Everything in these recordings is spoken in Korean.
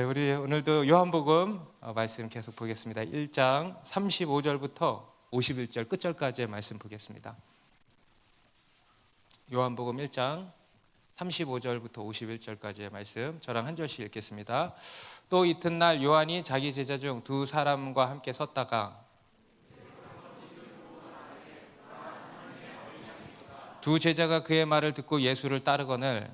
우리 오늘도 요한복음 말씀 계속 보겠습니다. 1장 35절부터 51절 끝절까지의 말씀 보겠습니다. 요한복음 1장 35절부터 51절까지의 말씀 저랑 한 절씩 읽겠습니다. 또 이튿날 요한이 자기 제자 중 두 사람과 함께 섰다가 두 제자가 그의 말을 듣고 예수를 따르거늘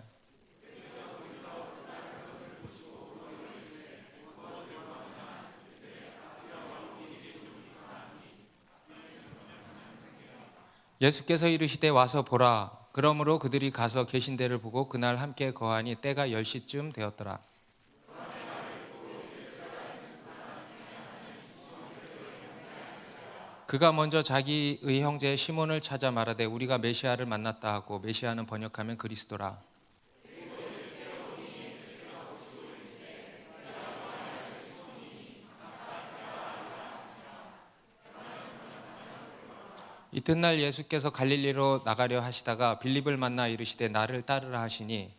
예수께서 이르시되 와서 보라. 그러므로 그들이 가서 계신 데를 보고 그날 함께 거하니 때가 10시쯤 되었더라. 그가 먼저 자기의 형제 시몬을 찾아 말하되 우리가 메시아를 만났다 하고, 메시아는 번역하면 그리스도라. 이튿날 예수께서 갈릴리로 나가려 하시다가 빌립을 만나 이르시되 나를 따르라 하시니,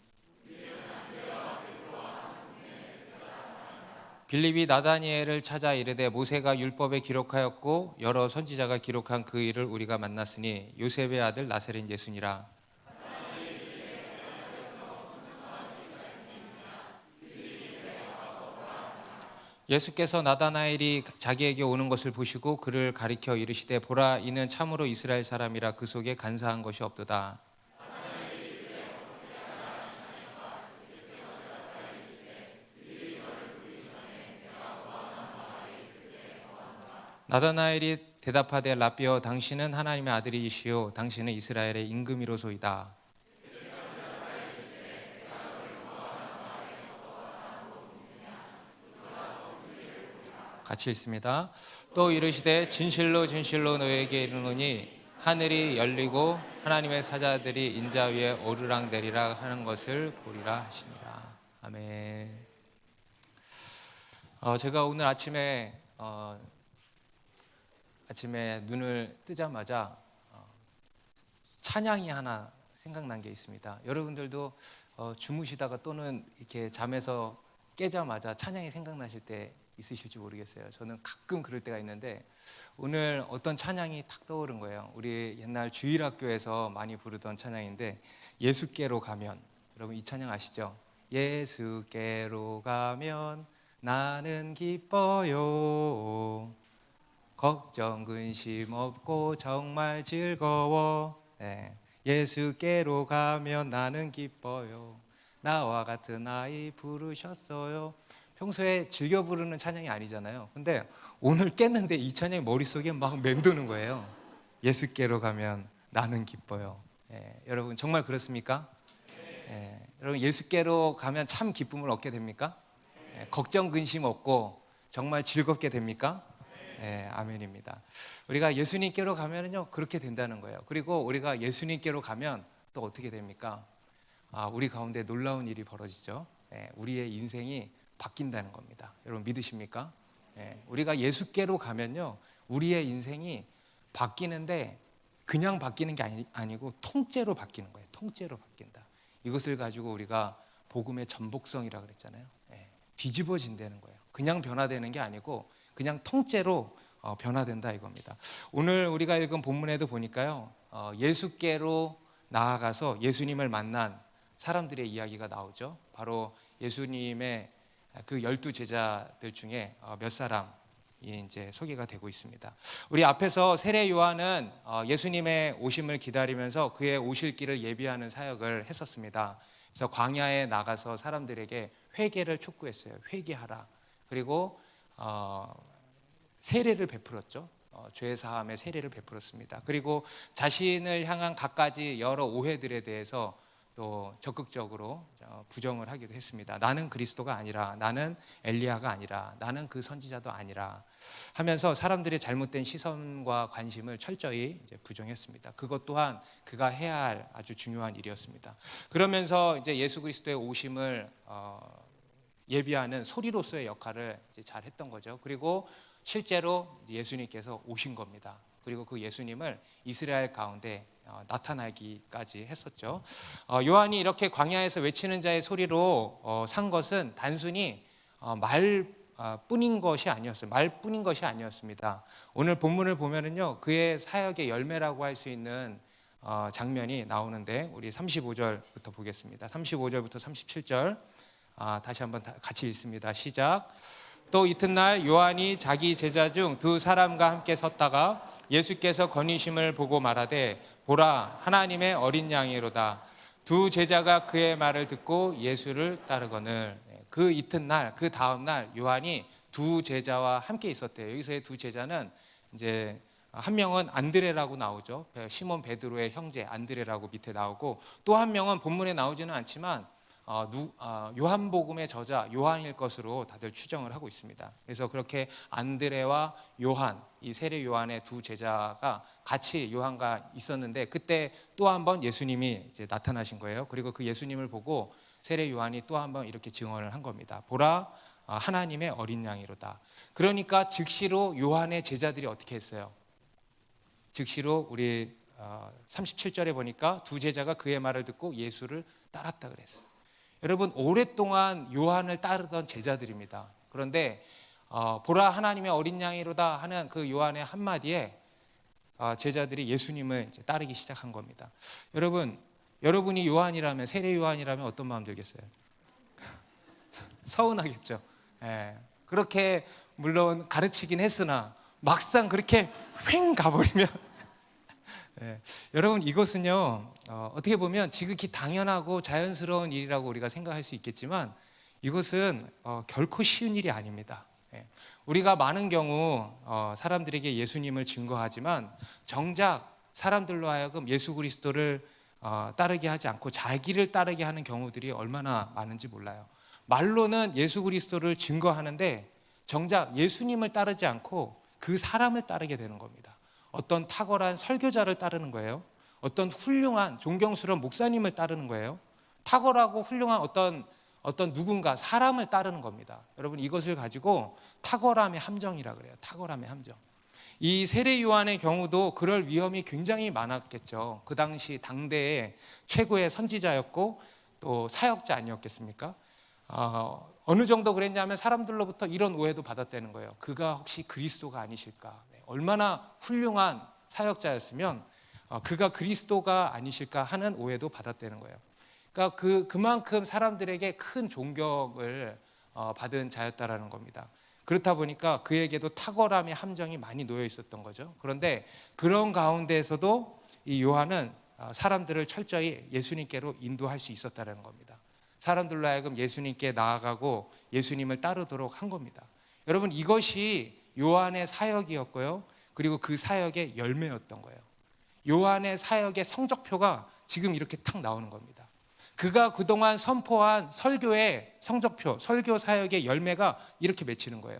빌립이 나다니엘을 찾아 이르되 모세가 율법에 기록하였고 여러 선지자가 기록한 그 일을 우리가 만났으니 요셉의 아들 나사렛 예수니라. 예수께서 나다나엘이 자기에게 오는 것을 보시고 그를 가리켜 이르시되 보라, 이는 참으로 이스라엘 사람이라 그 속에 간사한 것이 없도다. 나다나엘이 대답하되 라삐여, 당신은 하나님의 아들이시요 당신은 이스라엘의 임금이로소이다. 같이 읽습니다. 또 이르시되 진실로 진실로 너에게 이르노니 하늘이 열리고 하나님의 사자들이 인자 위에 오르락내리락 하는 것을 보리라 하시니라. 아멘. 제가 오늘 아침에 눈을 뜨자마자 찬양이 하나 생각난 게 있습니다. 여러분들도 주무시다가 또는 이렇게 잠에서 깨자마자 찬양이 생각나실 때 있으실지 모르겠어요. 저는 가끔 그럴 때가 있는데 오늘 어떤 찬양이 탁 떠오른 거예요. 우리 옛날 주일학교에서 많이 부르던 찬양인데 예수께로 가면, 여러분 이 찬양 아시죠? 예수께로 가면 나는 기뻐요. 걱정 근심 없고 정말 즐거워. 예수께로 가면 나는 기뻐요. 나와 같은 아이 부르셨어요. 평소에 즐겨 부르는 찬양이 아니잖아요. 근데 오늘 깼는데 이 찬양이 머릿속에 막 맴도는 거예요. 예수께로 가면 나는 기뻐요. 여러분 정말 그렇습니까? 여러분 예수께로 가면 참 기쁨을 얻게 됩니까? 걱정 근심 없고 정말 즐겁게 됩니까? 아멘입니다. 우리가 예수님께로 가면은요 그렇게 된다는 거예요. 그리고 우리가 예수님께로 가면 또 어떻게 됩니까? 우리 가운데 놀라운 일이 벌어지죠. 우리의 인생이 바뀐다는 겁니다. 여러분 믿으십니까? 우리가 예수께로 가면요 우리의 인생이 바뀌는데 그냥 바뀌는 게 아니고 통째로 바뀌는 거예요. 통째로 바뀐다. 이것을 가지고 우리가 복음의 전복성이라고 그랬잖아요. 뒤집어진다는 거예요. 그냥 변화되는 게 아니고 그냥 통째로 변화된다 이겁니다. 오늘 우리가 읽은 본문에도 보니까요 예수께로 나아가서 예수님을 만난 사람들의 이야기가 나오죠. 바로 예수님의 그 12 제자들 중에 몇 사람이 이제 소개가 되고 있습니다. 우리 앞에서 세례 요한은 예수님의 오심을 기다리면서 그의 오실 길을 예비하는 사역을 했었습니다. 그래서 광야에 나가서 사람들에게 회개를 촉구했어요. 회개하라. 그리고 세례를 베풀었죠. 죄 사함의 세례를 베풀었습니다. 그리고 자신을 향한 갖가지 여러 오해들에 대해서 또 적극적으로 부정을 하기도 했습니다. 나는 그리스도가 아니라, 나는 엘리야가 아니라, 나는 그 선지자도 아니라 하면서 사람들의 잘못된 시선과 관심을 철저히 이제 부정했습니다. 그것 또한 그가 해야 할 아주 중요한 일이었습니다. 그러면서 이제 예수 그리스도의 오심을 예비하는 소리로서의 역할을 이제 잘 했던 거죠. 그리고 실제로 예수님께서 오신 겁니다. 그리고 그 예수님을 이스라엘 가운데 나타나기까지 했었죠. 요한이 이렇게 광야에서 외치는 자의 소리로 산 것은 단순히 말뿐인 것이 아니었어요. 말뿐인 것이 아니었습니다. 오늘 본문을 보면은요, 그의 사역의 열매라고 할 수 있는 장면이 나오는데, 우리 35절부터 보겠습니다. 35절부터 37절 다시 한번 같이 읽습니다. 시작. 또 이튿날 요한이 자기 제자 중 두 사람과 함께 섰다가 예수께서 거니심을 보고 말하되, 보라, 하나님의 어린 양이로다. 두 제자가 그의 말을 듣고 예수를 따르거늘. 그 이튿날, 그 다음날 요한이 두 제자와 함께 있었대요. 여기서의 두 제자는 이제 한 명은 안드레라고 나오죠. 시몬 베드로의 형제 안드레라고 밑에 나오고, 또 한 명은 본문에 나오지는 않지만 요한복음의 저자 요한일 것으로 다들 추정을 하고 있습니다. 그래서 그렇게 안드레와 요한, 이 세례 요한의 두 제자가 같이 요한과 있었는데, 그때 또 한 번 예수님이 이제 나타나신 거예요. 그리고 그 예수님을 보고 세례 요한이 또 한 번 이렇게 증언을 한 겁니다. 보라, 하나님의 어린 양이로다. 그러니까 즉시로 요한의 제자들이 어떻게 했어요? 즉시로 우리 37절에 보니까 두 제자가 그의 말을 듣고 예수를 따랐다 그랬어요. 여러분, 오랫동안 요한을 따르던 제자들입니다. 그런데 보라, 하나님의 어린 양이로다 하는 그 요한의 한마디에 제자들이 예수님을 이제 따르기 시작한 겁니다. 여러분이 요한이라면, 세례 요한이라면 어떤 마음 들겠어요? 서운하겠죠. 그렇게 물론 가르치긴 했으나 막상 그렇게 휙 가버리면 여러분, 이것은요, 어떻게 보면 지극히 당연하고 자연스러운 일이라고 우리가 생각할 수 있겠지만, 이것은 결코 쉬운 일이 아닙니다. 우리가 많은 경우 사람들에게 예수님을 증거하지만, 정작 사람들로 하여금 예수 그리스도를 따르게 하지 않고 자기를 따르게 하는 경우들이 얼마나 많은지 몰라요. 말로는 예수 그리스도를 증거하는데 정작 예수님을 따르지 않고 그 사람을 따르게 되는 겁니다. 어떤 탁월한 설교자를 따르는 거예요. 어떤 훌륭한 존경스러운 목사님을 따르는 거예요. 탁월하고 훌륭한 어떤 누군가 사람을 따르는 겁니다. 여러분, 이것을 가지고 탁월함의 함정이라 그래요. 탁월함의 함정. 이 세례 요한의 경우도 그럴 위험이 굉장히 많았겠죠. 그 당시 당대의 최고의 선지자였고 또 사역자 아니었겠습니까? 어느 정도 그랬냐면 사람들로부터 이런 오해도 받았다는 거예요. 그가 혹시 그리스도가 아니실까? 얼마나 훌륭한 사역자였으면 그가 그리스도가 아니실까 하는 오해도 받았다는 거예요. 그러니까 그만큼 사람들에게 큰 존경을 받은 자였다라는 겁니다. 그렇다 보니까 그에게도 탁월함의 함정이 많이 놓여 있었던 거죠. 그런데 그런 가운데에서도 이 요한은 사람들을 철저히 예수님께로 인도할 수 있었다는 겁니다. 사람들로 하여금 예수님께 나아가고 예수님을 따르도록 한 겁니다. 여러분, 이것이 요한의 사역이었고요. 그리고 그 사역의 열매였던 거예요. 요한의 사역의 성적표가 지금 이렇게 탁 나오는 겁니다. 그가 그동안 선포한 설교의 성적표, 설교 사역의 열매가 이렇게 맺히는 거예요.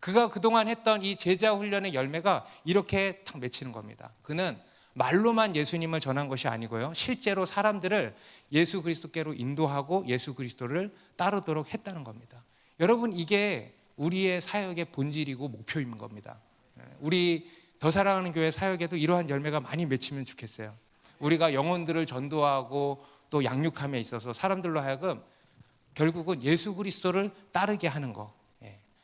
그가 그동안 했던 이 제자 훈련의 열매가 이렇게 탁 맺히는 겁니다. 그는 말로만 예수님을 전한 것이 아니고요, 실제로 사람들을 예수 그리스도께로 인도하고 예수 그리스도를 따르도록 했다는 겁니다. 여러분, 이게 우리의 사역의 본질이고 목표인 겁니다. 우리 더 사랑하는 교회 사역에도 이러한 열매가 많이 맺히면 좋겠어요. 우리가 영혼들을 전도하고 또 양육함에 있어서 사람들로 하여금 결국은 예수 그리스도를 따르게 하는 거,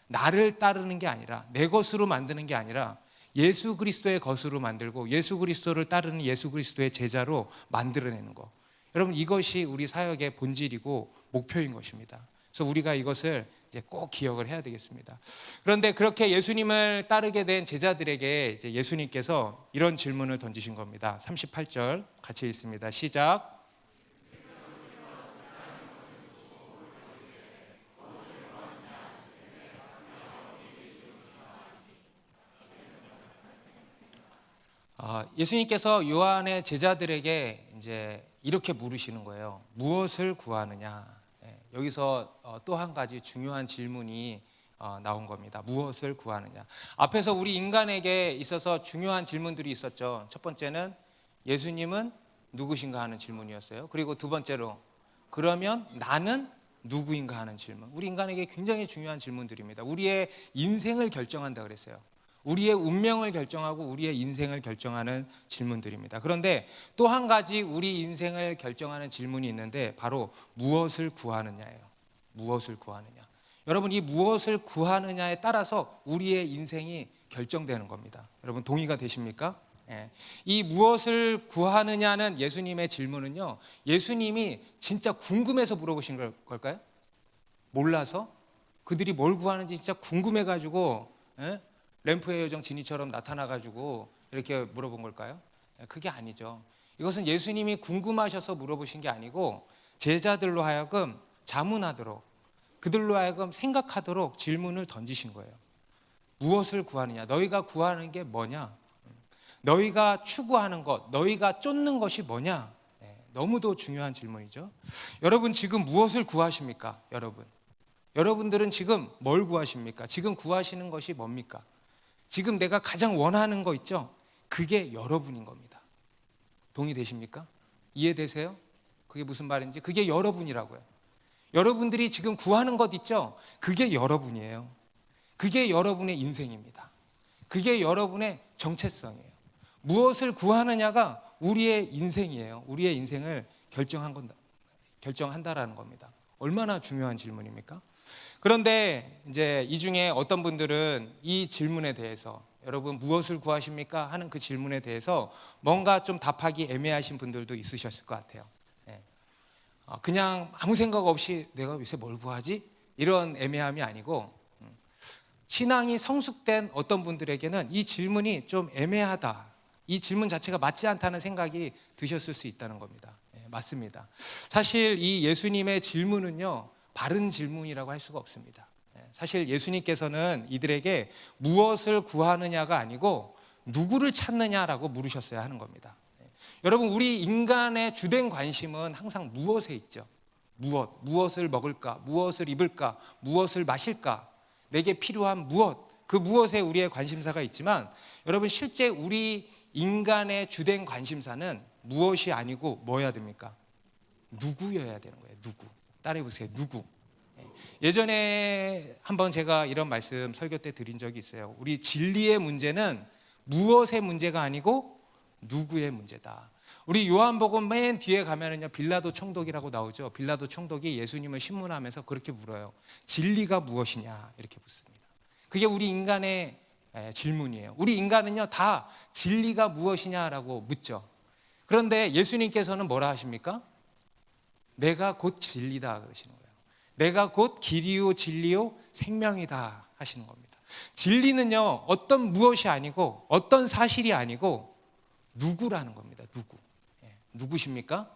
나를 따르는 게 아니라, 내 것으로 만드는 게 아니라 예수 그리스도의 것으로 만들고 예수 그리스도를 따르는 예수 그리스도의 제자로 만들어내는 거. 여러분, 이것이 우리 사역의 본질이고 목표인 것입니다. 그래서 우리가 이것을 이제 꼭 기억을 해야 되겠습니다. 그런데 그렇게 예수님을 따르게 된 제자들에게 이제 예수님께서 이런 질문을 던지신 겁니다. 38절 같이 읽습니다. 시작. 예수님께서 요한의 제자들에게 이제 이렇게 물으시는 거예요. 무엇을 구하느냐? 여기서 또 한 가지 중요한 질문이 나온 겁니다. 무엇을 구하느냐? 앞에서 우리 인간에게 있어서 중요한 질문들이 있었죠. 첫 번째는 예수님은 누구신가 하는 질문이었어요. 그리고 두 번째로 그러면 나는 누구인가 하는 질문. 우리 인간에게 굉장히 중요한 질문들입니다. 우리의 인생을 결정한다 그랬어요. 우리의 운명을 결정하고 우리의 인생을 결정하는 질문들입니다. 그런데 또 한 가지 우리 인생을 결정하는 질문이 있는데 바로 무엇을 구하느냐예요. 무엇을 구하느냐. 여러분, 이 무엇을 구하느냐에 따라서 우리의 인생이 결정되는 겁니다. 여러분, 동의가 되십니까? 예. 이 무엇을 구하느냐는 예수님의 질문은요, 예수님이 진짜 궁금해서 물어보신 걸까요? 몰라서? 그들이 뭘 구하는지 진짜 궁금해가지고, 예? 램프의 요정 지니처럼 나타나가지고 이렇게 물어본 걸까요? 예, 그게 아니죠. 이것은 예수님이 궁금하셔서 물어보신 게 아니고 제자들로 하여금 자문하도록, 그들로 하여금 생각하도록 질문을 던지신 거예요. 무엇을 구하느냐? 너희가 구하는 게 뭐냐? 너희가 추구하는 것, 너희가 쫓는 것이 뭐냐? 너무도 중요한 질문이죠. 여러분, 지금 무엇을 구하십니까? 여러분들은 지금 뭘 구하십니까? 지금 구하시는 것이 뭡니까? 지금 내가 가장 원하는 거 있죠? 그게 여러분인 겁니다. 동의되십니까? 이해되세요? 그게 무슨 말인지? 그게 여러분이라고요. 여러분들이 지금 구하는 것 있죠? 그게 여러분이에요. 그게 여러분의 인생입니다. 그게 여러분의 정체성이에요. 무엇을 구하느냐가 우리의 인생이에요. 우리의 인생을 결정한다라는 겁니다. 얼마나 중요한 질문입니까? 그런데 이제 이 중에 어떤 분들은 이 질문에 대해서, 여러분 무엇을 구하십니까? 하는 그 질문에 대해서 뭔가 좀 답하기 애매하신 분들도 있으셨을 것 같아요. 그냥 아무 생각 없이 내가 요새 뭘 구하지? 이런 애매함이 아니고, 신앙이 성숙된 어떤 분들에게는 이 질문이 좀 애매하다, 이 질문 자체가 맞지 않다는 생각이 드셨을 수 있다는 겁니다. 맞습니다. 사실 이 예수님의 질문은요, 바른 질문이라고 할 수가 없습니다. 사실 예수님께서는 이들에게 무엇을 구하느냐가 아니고 누구를 찾느냐라고 물으셨어야 하는 겁니다. 여러분, 우리 인간의 주된 관심은 항상 무엇에 있죠. 무엇을 먹을까, 무엇을 입을까, 무엇을 마실까, 내게 필요한 무엇, 그 무엇에 우리의 관심사가 있지만, 여러분 실제 우리 인간의 주된 관심사는 무엇이 아니고 뭐여야 됩니까? 누구여야 되는 거예요. 누구. 따라해 보세요. 누구. 예전에 한번 제가 이런 말씀 설교 때 드린 적이 있어요. 우리 진리의 문제는 무엇의 문제가 아니고 누구의 문제다. 우리 요한복음 맨 뒤에 가면은요, 빌라도 총독이라고 나오죠. 빌라도 총독이 예수님을 신문하면서 그렇게 물어요. 진리가 무엇이냐? 이렇게 묻습니다. 그게 우리 인간의 질문이에요. 우리 인간은요, 다 진리가 무엇이냐라고 묻죠. 그런데 예수님께서는 뭐라 하십니까? 내가 곧 진리다 그러시는 거예요. 내가 곧 길이요 진리요 생명이다 하시는 겁니다. 진리는요, 어떤 무엇이 아니고 어떤 사실이 아니고 누구라는 겁니다. 누구십니까?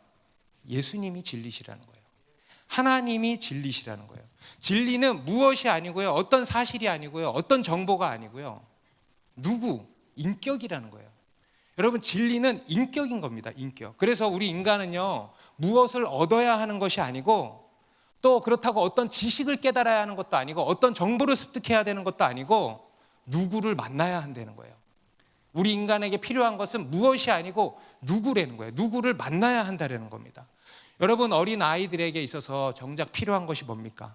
예수님이 진리시라는 거예요. 하나님이 진리시라는 거예요. 진리는 무엇이 아니고요, 어떤 사실이 아니고요, 어떤 정보가 아니고요, 인격이라는 거예요. 여러분, 진리는 인격인 겁니다. 인격. 그래서 우리 인간은요, 무엇을 얻어야 하는 것이 아니고, 또 그렇다고 어떤 지식을 깨달아야 하는 것도 아니고, 어떤 정보를 습득해야 되는 것도 아니고, 누구를 만나야 한다는 거예요. 우리 인간에게 필요한 것은 무엇이 아니고 누구라는 거예요. 누구를 만나야 한다는 겁니다. 여러분, 어린 아이들에게 있어서 정작 필요한 것이 뭡니까?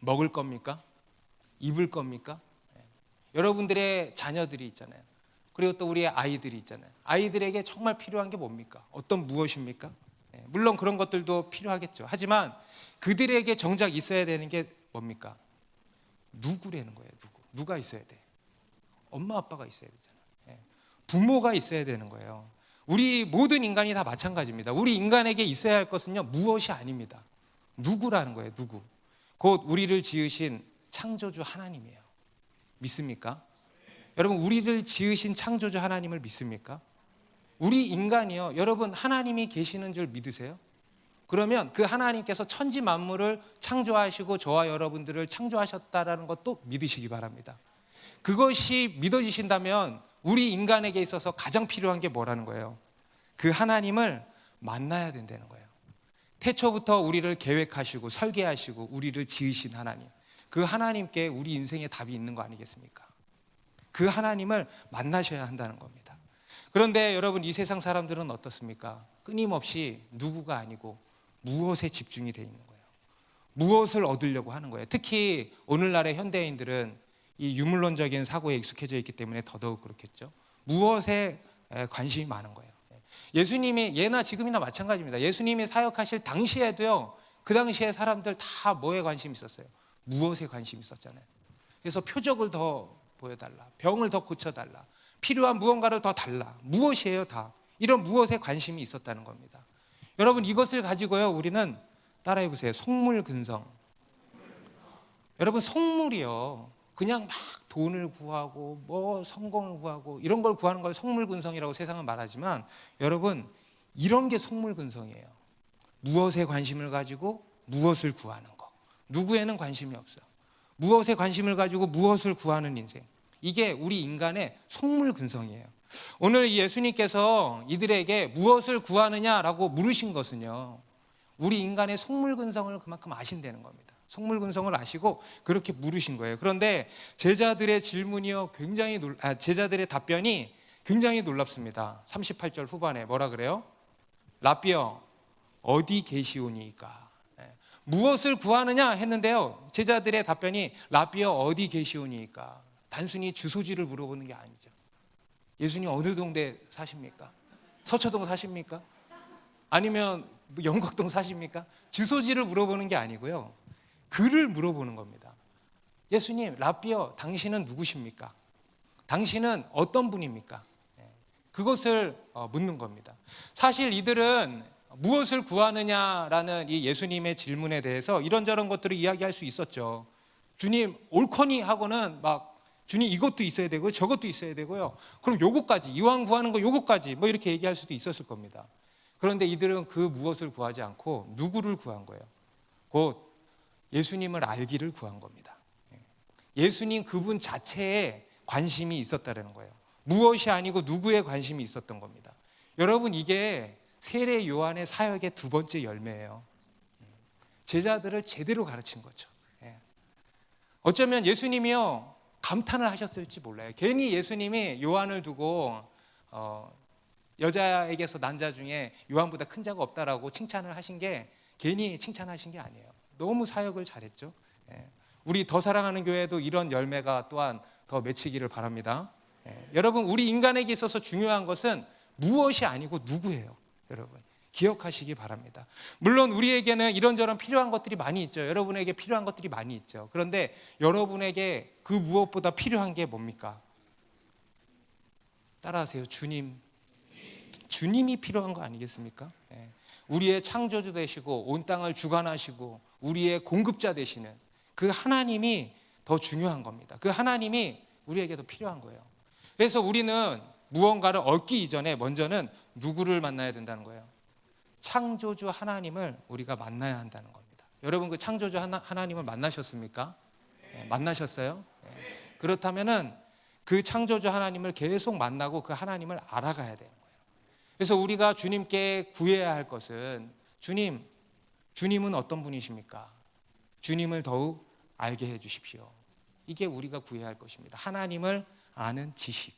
먹을 겁니까? 입을 겁니까? 여러분들의 자녀들이 있잖아요. 그리고 또 우리의 아이들이 있잖아요. 아이들에게 정말 필요한 게 뭡니까? 어떤 무엇입니까? 물론 그런 것들도 필요하겠죠. 하지만 그들에게 정작 있어야 되는 게 뭡니까? 누구라는 거예요. 누가 있어야 돼? 엄마 아빠가 있어야 되잖아요. 부모가 있어야 되는 거예요. 우리 모든 인간이 다 마찬가지입니다. 우리 인간에게 있어야 할 것은요, 무엇이 아닙니다. 누구라는 거예요. 누구. 곧 우리를 지으신 창조주 하나님이에요. 믿습니까? 여러분, 우리를 지으신 창조주 하나님을 믿습니까? 우리 인간이요, 여러분 하나님이 계시는 줄 믿으세요? 그러면 그 하나님께서 천지 만물을 창조하시고 저와 여러분들을 창조하셨다라는 것도 믿으시기 바랍니다. 그것이 믿어지신다면 우리 인간에게 있어서 가장 필요한 게 뭐라는 거예요? 그 하나님을 만나야 된다는 거예요. 태초부터 우리를 계획하시고 설계하시고 우리를 지으신 하나님, 그 하나님께 우리 인생의 답이 있는 거 아니겠습니까? 그 하나님을 만나셔야 한다는 겁니다. 그런데 여러분, 이 세상 사람들은 어떻습니까? 끊임없이 누구가 아니고 무엇에 집중이 되어 있는 거예요. 무엇을 얻으려고 하는 거예요. 특히 오늘날의 현대인들은 이 유물론적인 사고에 익숙해져 있기 때문에 더더욱 그렇겠죠. 무엇에 관심이 많은 거예요. 예수님이 예나 지금이나 마찬가지입니다. 예수님이 사역하실 당시에도요, 그 당시에 사람들 다 뭐에 관심이 있었어요? 무엇에 관심이 있었잖아요. 그래서 표적을 더 보여달라, 병을 더 고쳐달라, 필요한 무언가를 더 달라. 무엇이에요? 다 이런 무엇에 관심이 있었다는 겁니다. 여러분, 이것을 가지고요, 우리는 따라해 보세요. 속물근성. 여러분, 속물이요, 그냥 막 돈을 구하고 뭐 성공을 구하고 이런 걸 구하는 걸 속물근성이라고 세상은 말하지만, 여러분, 이런 게 속물근성이에요. 무엇에 관심을 가지고 무엇을 구하는 거. 누구에는 관심이 없어요. 무엇에 관심을 가지고 무엇을 구하는 인생. 이게 우리 인간의 속물근성이에요. 오늘 이 예수님께서 이들에게 무엇을 구하느냐라고 물으신 것은요, 우리 인간의 속물근성을 그만큼 아신다는 겁니다. 속물근성을 아시고 그렇게 물으신 거예요. 그런데 제자들의 질문이요, 제자들의 답변이 굉장히 놀랍습니다. 38절 후반에 뭐라 그래요? 라삐여, 어디 계시오니까? 무엇을 구하느냐 했는데요, 제자들의 답변이 라삐여, 어디 계시오니까? 단순히 주소지를 물어보는 게 아니죠. 예수님 어느 동네 사십니까? 서초동 사십니까? 아니면 영곡동 사십니까? 주소지를 물어보는 게 아니고요, 그를 물어보는 겁니다. 예수님, 라삐여, 당신은 누구십니까? 당신은 어떤 분입니까? 그것을 묻는 겁니다. 사실 이들은 무엇을 구하느냐라는 이 예수님의 질문에 대해서 이런저런 것들을 이야기할 수 있었죠. 주님, 옳거니 하고는 막, 주님 이것도 있어야 되고요, 저것도 있어야 되고요, 그럼 요것까지, 이왕 구하는 거 요것까지, 뭐 이렇게 얘기할 수도 있었을 겁니다. 그런데 이들은 그 무엇을 구하지 않고 누구를 구한 거예요? 곧 예수님을 알기를 구한 겁니다. 예수님 그분 자체에 관심이 있었다는 거예요. 무엇이 아니고 누구에 관심이 있었던 겁니다. 여러분, 이게 세례 요한의 사역의 두 번째 열매예요. 제자들을 제대로 가르친 거죠. 어쩌면 예수님이요, 감탄을 하셨을지 몰라요. 괜히 예수님이 요한을 두고 여자에게서 난 자 중에 요한보다 큰 자가 없다라고 칭찬을 하신 게 괜히 칭찬하신 게 아니에요. 너무 사역을 잘했죠. 우리 더 사랑하는 교회도 이런 열매가 또한 더 맺히기를 바랍니다. 여러분, 우리 인간에게 있어서 중요한 것은 무엇이 아니고 누구예요. 여러분, 기억하시기 바랍니다. 물론 우리에게는 이런저런 필요한 것들이 많이 있죠. 여러분에게 필요한 것들이 많이 있죠. 그런데 여러분에게 그 무엇보다 필요한 게 뭡니까? 따라하세요. 주님. 주님이 필요한 거 아니겠습니까? 우리의 창조주 되시고 온 땅을 주관하시고 우리의 공급자 되시는 그 하나님이 더 중요한 겁니다. 그 하나님이 우리에게 더 필요한 거예요. 그래서 우리는 무언가를 얻기 이전에 먼저는 누구를 만나야 된다는 거예요? 창조주 하나님을 우리가 만나야 한다는 겁니다. 여러분, 그 창조주 하나님을 만나셨습니까? 만나셨어요? 그렇다면은 그 창조주 하나님을 계속 만나고 그 하나님을 알아가야 되는 거예요. 그래서 우리가 주님께 구해야 할 것은, 주님은 어떤 분이십니까? 주님을 더욱 알게 해 주십시오. 이게 우리가 구해야 할 것입니다. 하나님을 아는 지식.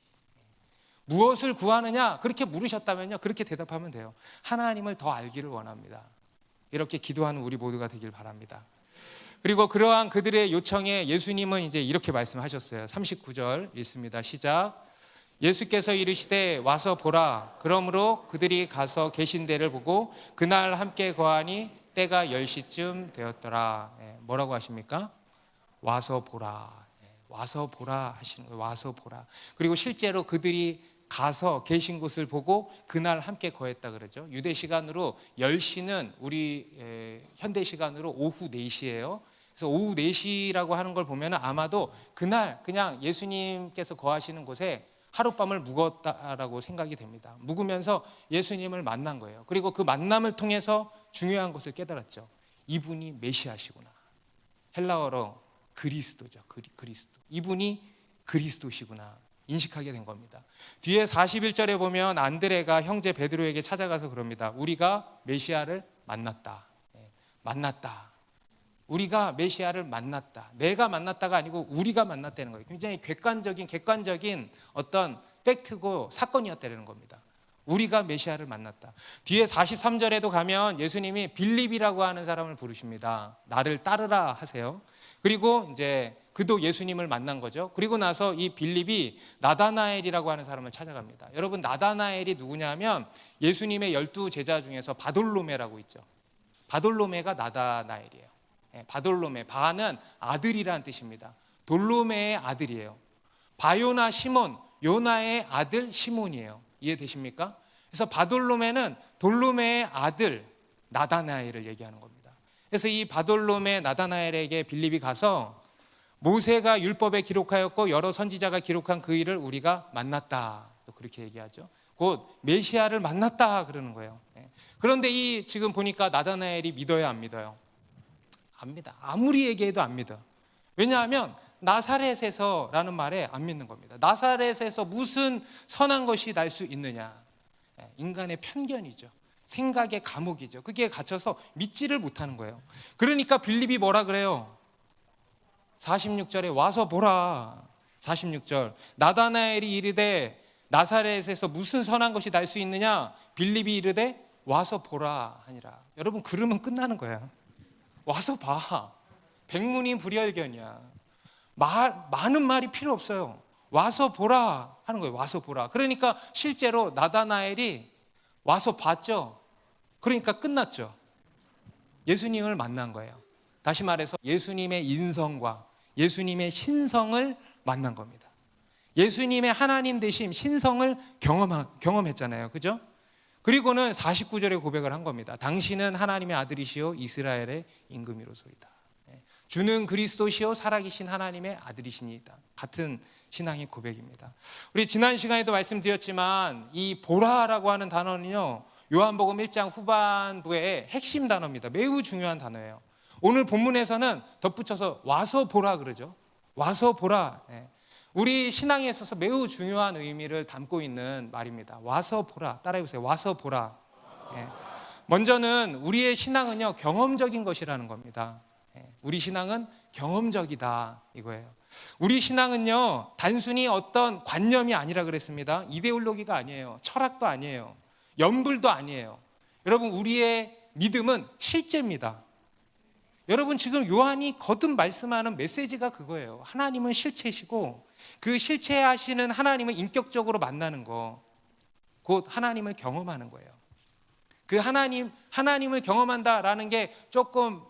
무엇을 구하느냐? 그렇게 물으셨다면요, 그렇게 대답하면 돼요. 하나님을 더 알기를 원합니다. 이렇게 기도하는 우리 모두가 되길 바랍니다. 그리고 그러한 그들의 요청에 예수님은 이제 이렇게 말씀하셨어요. 39절 읽습니다. 시작. 예수께서 이르시되 와서 보라. 그러므로 그들이 가서 계신 데를 보고 그날 함께 거하니 때가 10시쯤 되었더라. 뭐라고 하십니까? 와서 보라. 와서 보라 하시는 거예요. 와서 보라. 그리고 실제로 그들이 가서 계신 곳을 보고 그날 함께 거했다 그러죠. 유대 시간으로 10시는 우리 현대 시간으로 오후 4시예요. 그래서 오후 4시라고 하는 걸 보면 아마도 그날 그냥 예수님께서 거하시는 곳에 하룻밤을 묵었다라고 생각이 됩니다. 묵으면서 예수님을 만난 거예요. 그리고 그 만남을 통해서 중요한 것을 깨달았죠. 이분이 메시아시구나. 헬라어로 그리스도죠. 그리스도. 이분이 그리스도시구나 인식하게 된 겁니다. 뒤에 41절에 보면 안드레가 형제 베드로에게 찾아가서 그럽니다. 우리가 메시아를 만났다. 만났다. 우리가 메시아를 만났다. 내가 만났다가 아니고 우리가 만났다는 거예요. 굉장히 객관적인 어떤 팩트고 사건이었다는 겁니다. 우리가 메시아를 만났다. 뒤에 43절에도 가면 예수님이 빌립이라고 하는 사람을 부르십니다. 나를 따르라 하세요. 그리고 이제 그도 예수님을 만난 거죠. 그리고 나서 이 빌립이 나다나엘이라고 하는 사람을 찾아갑니다. 여러분, 나다나엘이 누구냐면 예수님의 12 제자 중에서 바돌로메라고 있죠. 바돌로메가 나다나엘이에요. 바돌로메, 바는 아들이라는 뜻입니다. 돌로메의 아들이에요. 바요나 시몬, 요나의 아들 시몬이에요. 이해되십니까? 그래서 바돌로메는 돌로메의 아들 나다나엘을 얘기하는 겁니다. 그래서 이 바돌로메 나다나엘에게 빌립이 가서 모세가 율법에 기록하였고 여러 선지자가 기록한 그 일을 우리가 만났다, 또 그렇게 얘기하죠. 곧 메시아를 만났다 그러는 거예요. 그런데 이 지금 보니까 나다나엘이 믿어요, 안 믿어요? 안 믿어. 아무리 얘기해도 안 믿어. 왜냐하면 나사렛에서라는 말에 안 믿는 겁니다. 나사렛에서 무슨 선한 것이 날 수 있느냐? 인간의 편견이죠. 생각의 감옥이죠. 그게 갇혀서 믿지를 못하는 거예요. 그러니까 빌립이 뭐라 그래요? 46절에 와서 보라. 46절, 나다나엘이 이르되 나사렛에서 무슨 선한 것이 날 수 있느냐? 빌립이 이르되 와서 보라 하니라. 여러분, 그러면 끝나는 거예요. 와서 봐. 백문이 불여일견이야. 많은 말이 필요 없어요. 와서 보라 하는 거예요. 와서 보라. 그러니까 실제로 나다나엘이 와서 봤죠. 그러니까 끝났죠. 예수님을 만난 거예요. 다시 말해서 예수님의 인성과 예수님의 신성을 만난 겁니다. 예수님의 하나님 되심, 신성을 경험했잖아요. 그죠? 그리고는 49절에 고백을 한 겁니다. 당신은 하나님의 아들이시요 이스라엘의 임금이로소이다. 주는 그리스도시요 살아계신 하나님의 아들이시니이다. 같은 신앙의 고백입니다. 우리 지난 시간에도 말씀드렸지만 이 보라라고 하는 단어는요, 요한복음 1장 후반부의 핵심 단어입니다. 매우 중요한 단어예요. 오늘 본문에서는 덧붙여서 와서 보라 그러죠. 와서 보라. 우리 신앙에 있어서 매우 중요한 의미를 담고 있는 말입니다. 와서 보라. 따라해보세요. 와서 보라. 먼저는 우리의 신앙은요, 경험적인 것이라는 겁니다. 우리 신앙은 경험적이다 이거예요. 우리 신앙은요, 단순히 어떤 관념이 아니라 그랬습니다. 이데올로기가 아니에요. 철학도 아니에요. 연불도 아니에요. 여러분, 우리의 믿음은 실제입니다. 여러분, 지금 요한이 거듭 말씀하는 메시지가 그거예요. 하나님은 실체시고 그 실체하시는 하나님을 인격적으로 만나는 거, 곧 하나님을 경험하는 거예요. 그 하나님을 경험한다라는 게 조금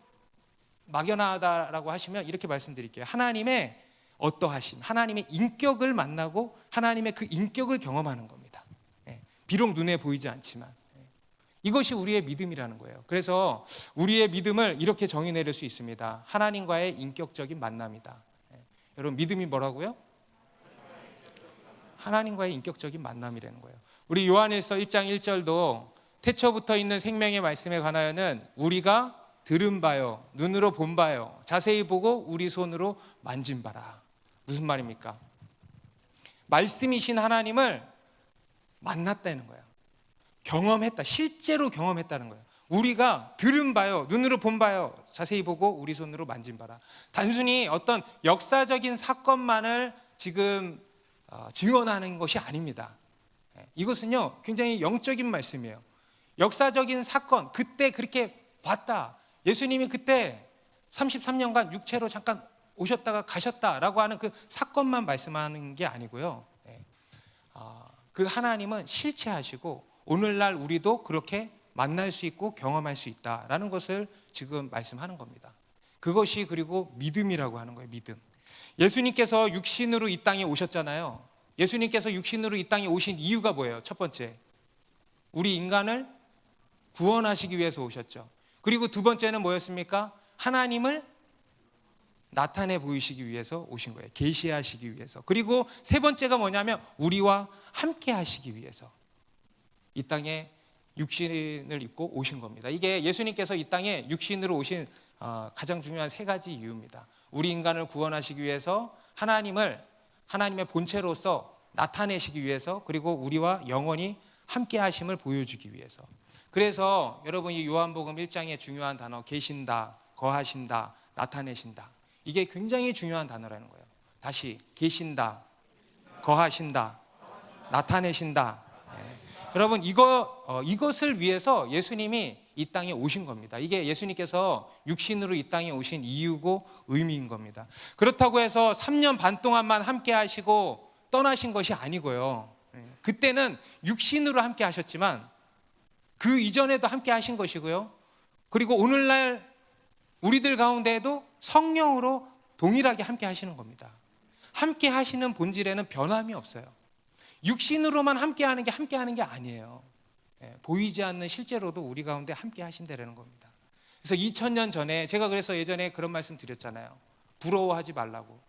막연하다라고 하시면 이렇게 말씀드릴게요. 하나님의 어떠하심, 하나님의 인격을 만나고 하나님의 그 인격을 경험하는 겁니다. 비록 눈에 보이지 않지만 이것이 우리의 믿음이라는 거예요. 그래서 우리의 믿음을 이렇게 정의 내릴 수 있습니다. 하나님과의 인격적인 만남이다. 여러분, 믿음이 뭐라고요? 하나님과의 인격적인 만남이라는 거예요. 우리 요한일서 1장 1절도 태초부터 있는 생명의 말씀에 관하여는 우리가 들은 바요, 눈으로 본 바요, 자세히 보고 우리 손으로 만진 바라. 무슨 말입니까? 말씀이신 하나님을 만났다는 거예요. 경험했다, 실제로 경험했다는 거예요. 우리가 들은 바요, 눈으로 본 바요, 자세히 보고 우리 손으로 만진 바라. 단순히 어떤 역사적인 사건만을 지금 증언하는 것이 아닙니다. 이것은요, 굉장히 영적인 말씀이에요. 역사적인 사건, 그때 그렇게 봤다. 예수님이 그때 33년간 육체로 잠깐 오셨다가 가셨다라고 하는 그 사건만 말씀하는 게 아니고요. 그 하나님은 실체하시고 오늘날 우리도 그렇게 만날 수 있고 경험할 수 있다라는 것을 지금 말씀하는 겁니다. 그것이 그리고 믿음이라고 하는 거예요. 믿음. 예수님께서 육신으로 이 땅에 오셨잖아요. 예수님께서 육신으로 이 땅에 오신 이유가 뭐예요? 첫 번째, 우리 인간을 구원하시기 위해서 오셨죠. 그리고 두 번째는 뭐였습니까? 하나님을 나타내 보이시기 위해서 오신 거예요. 계시하시기 위해서. 그리고 세 번째가 뭐냐면 우리와 함께 하시기 위해서 이 땅에 육신을 입고 오신 겁니다. 이게 예수님께서 이 땅에 육신으로 오신 가장 중요한 세 가지 이유입니다. 우리 인간을 구원하시기 위해서, 하나님의 본체로서 나타내시기 위해서, 그리고 우리와 영원히 함께 하심을 보여주기 위해서. 그래서 여러분, 이 요한복음 1장의 중요한 단어 계신다, 거하신다, 나타내신다, 이게 굉장히 중요한 단어라는 거예요. 다시, 계신다, 거하신다, 나타내신다. 여러분 이것을 위해서 예수님이 이 땅에 오신 겁니다. 이게 예수님께서 육신으로 이 땅에 오신 이유고 의미인 겁니다. 그렇다고 해서 3년 반 동안만 함께 하시고 떠나신 것이 아니고요. 그때는 육신으로 함께 하셨지만 그 이전에도 함께 하신 것이고요. 그리고 오늘날 우리들 가운데에도 성령으로 동일하게 함께 하시는 겁니다. 함께 하시는 본질에는 변함이 없어요. 육신으로만 함께 하는 게 아니에요. 보이지 않는 실제로도 우리 가운데 함께 하신다는 겁니다. 그래서 2000년 전에 제가 그래서 예전에 그런 말씀 드렸잖아요. 부러워하지 말라고.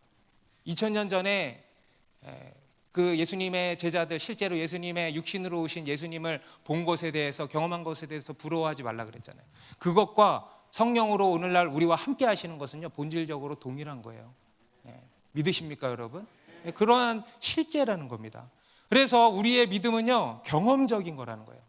2000년 전에 그 예수님의 제자들, 실제로 예수님의 육신으로 오신 예수님을 본 것에 대해서, 경험한 것에 대해서 부러워하지 말라 그랬잖아요. 그것과 성령으로 오늘날 우리와 함께 하시는 것은요, 본질적으로 동일한 거예요. 믿으십니까, 여러분? 그러한 실제라는 겁니다. 그래서 우리의 믿음은요, 경험적인 거라는 거예요.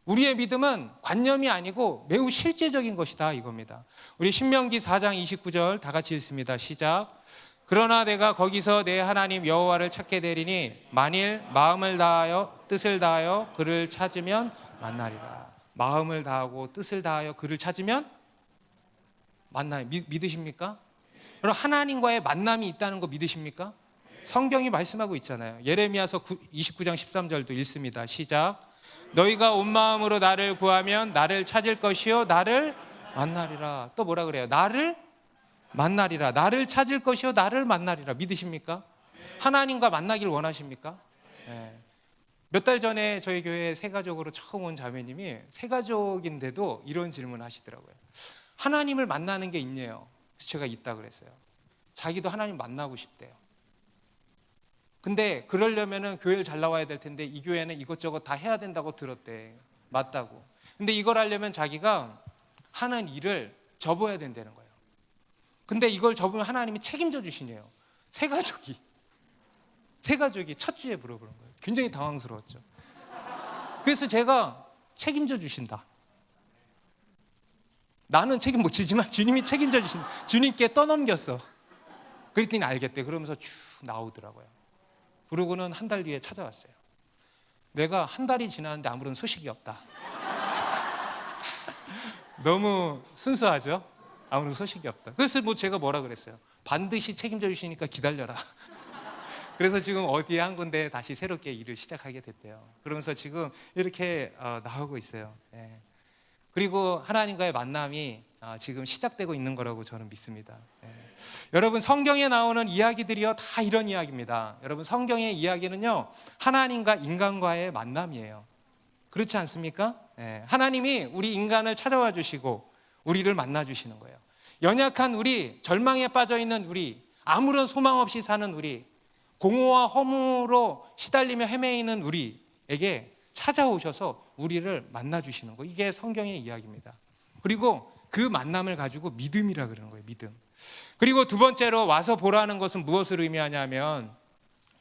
우리의 믿음은 관념이 아니고 매우 실제적인 것이다, 이겁니다. 우리 신명기 4장 29절 다 같이 읽습니다. 시작. 그러나 내가 거기서 내 하나님 여호와를 찾게 되리니 만일 마음을 다하여 뜻을 다하여 그를 찾으면 만나리라. 마음을 다하고 뜻을 다하여 그를 찾으면 만나요. 믿으십니까? 여러분, 하나님과의 만남이 있다는 거 믿으십니까? 성경이 말씀하고 있잖아요. 예레미야서 29장 13절도 읽습니다. 시작. 너희가 온 마음으로 나를 구하면 나를 찾을 것이요 나를 만나리라. 또 뭐라 그래요? 나를 만나리라. 나를 찾을 것이요 나를 만나리라. 믿으십니까? 하나님과 만나길 원하십니까? 몇 달 전에 저희 교회 새가족으로 처음 온 자매님이 새가족인데도 이런 질문을 하시더라고요. 하나님을 만나는 게 있네요. 그래서 제가 있다 그랬어요. 자기도 하나님 만나고 싶대요. 근데 그러려면은 교회를 잘 나와야 될 텐데 이 교회는 이것저것 다 해야 된다고 들었대. 맞다고. 근데 이걸 하려면 자기가 하는 일을 접어야 된다는 거예요. 근데 이걸 접으면 하나님이 책임져 주시네요. 새 가족이 첫 주에 물어보는 거예요. 굉장히 당황스러웠죠. 그래서 제가 책임져 주신다. 나는 책임 못 지지만 주님이 책임져 주신다. 주님께 떠넘겼어. 그랬더니 알겠대. 그러면서 쭉 나오더라고요. 그러고는 한 달 뒤에 찾아왔어요. 내가 한 달이 지났는데 아무런 소식이 없다. 너무 순수하죠? 아무런 소식이 없다. 그래서 제가 뭐라 그랬어요? 반드시 책임져 주시니까 기다려라. 그래서 지금 어디에 한 군데 다시 새롭게 일을 시작하게 됐대요. 그러면서 지금 이렇게 나오고 있어요. 그리고 하나님과의 만남이 지금 시작되고 있는 거라고 저는 믿습니다. 여러분, 성경에 나오는 이야기들이요 다 이런 이야기입니다. 여러분, 성경의 이야기는요 하나님과 인간과의 만남이에요. 그렇지 않습니까? 하나님이 우리 인간을 찾아와 주시고 우리를 만나 주시는 거예요. 연약한 우리, 절망에 빠져 있는 우리, 아무런 소망 없이 사는 우리, 공허와 허무로 시달리며 헤매이는 우리에게 찾아오셔서 우리를 만나 주시는 거. 이게 성경의 이야기입니다. 그리고 그 만남을 가지고 믿음이라 그러는 거예요. 믿음. 그리고 두 번째로 와서 보라는 것은 무엇을 의미하냐면,